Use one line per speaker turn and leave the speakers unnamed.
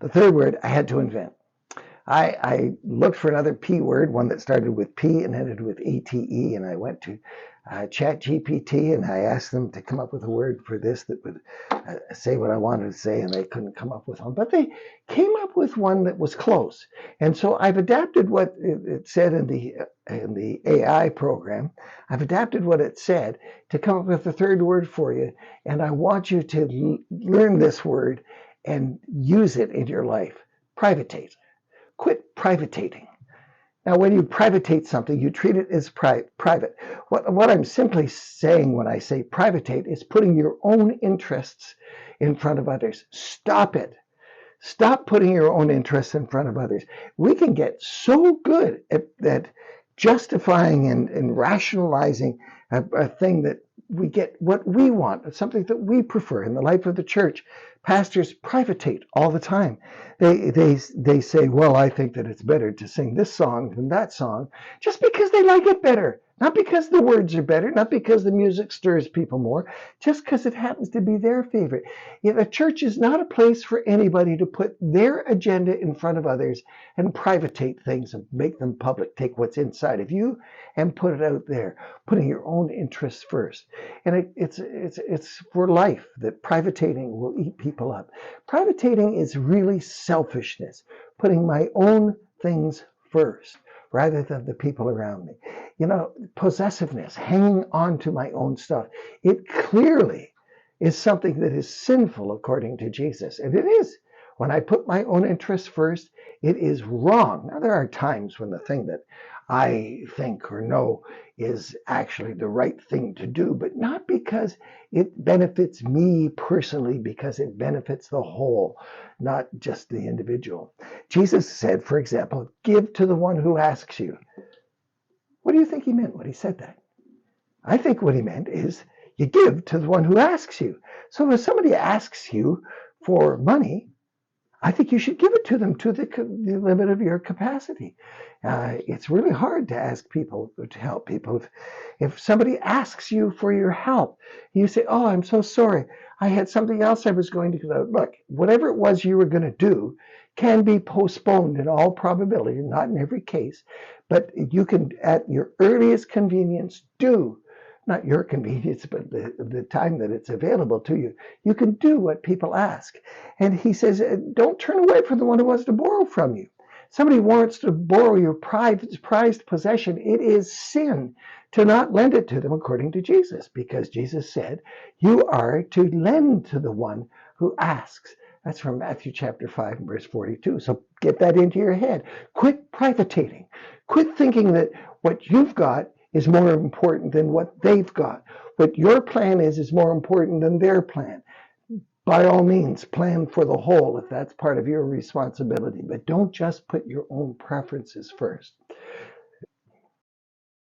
The third word I had to invent. I looked for another P word, one that started with P and ended with ATE, and I went to ChatGPT and I asked them to come up with a word for this that would say what I wanted to say, and they couldn't come up with one. But they came up with one that was close. And so I've adapted what it said in the AI program. I've adapted what it said to come up with the third word for you. And I want you to learn this word and use it in your life. Privatate. Quit privatating. Now, when you privatate something, you treat it as private. What I'm simply saying when I say privatate is putting your own interests in front of others. Stop it. Stop putting your own interests in front of others. We can get so good at justifying and rationalizing a thing that we get what we want, something that we prefer in the life of the church. Pastors privatate all the time. They say, well, I think that it's better to sing this song than that song, just because they like it better. Not because the words are better, not because the music stirs people more, just because it happens to be their favorite. The church is not a place for anybody to put their agenda in front of others and privatate things and make them public. Take what's inside of you and put it out there, putting your own interests first. And it's for life that privatating will eat people up. Privatating is really selfishness, putting my own things first rather than the people around me. Possessiveness, hanging on to my own stuff. It clearly is something that is sinful according to Jesus. And it is. When I put my own interests first, it is wrong. Now, there are times when the thing that I think or know is actually the right thing to do, but not because it benefits me personally, because it benefits the whole, not just the individual. Jesus said, for example, give to the one who asks you. What do you think he meant when he said that? I think what he meant is you give to the one who asks you. So if somebody asks you for money, I think you should give it to them to the limit of your capacity. It's really hard to ask people to help people. If somebody asks you for your help, you say, oh, I'm so sorry. I had something else I was going to do. Look, whatever it was you were going to do can be postponed in all probability, not in every case, but you can, at your earliest convenience, do. Not your convenience, but the time that it's available to you. You can do what people ask. And he says, don't turn away from the one who wants to borrow from you. Somebody wants to borrow your prized possession. It is sin to not lend it to them according to Jesus, because Jesus said, you are to lend to the one who asks. That's from Matthew chapter 5, verse 42. So get that into your head. Quit privatating. Quit thinking that what you've got is more important than what they've got. What your plan is more important than their plan. By all means, plan for the whole if that's part of your responsibility, but don't just put your own preferences first.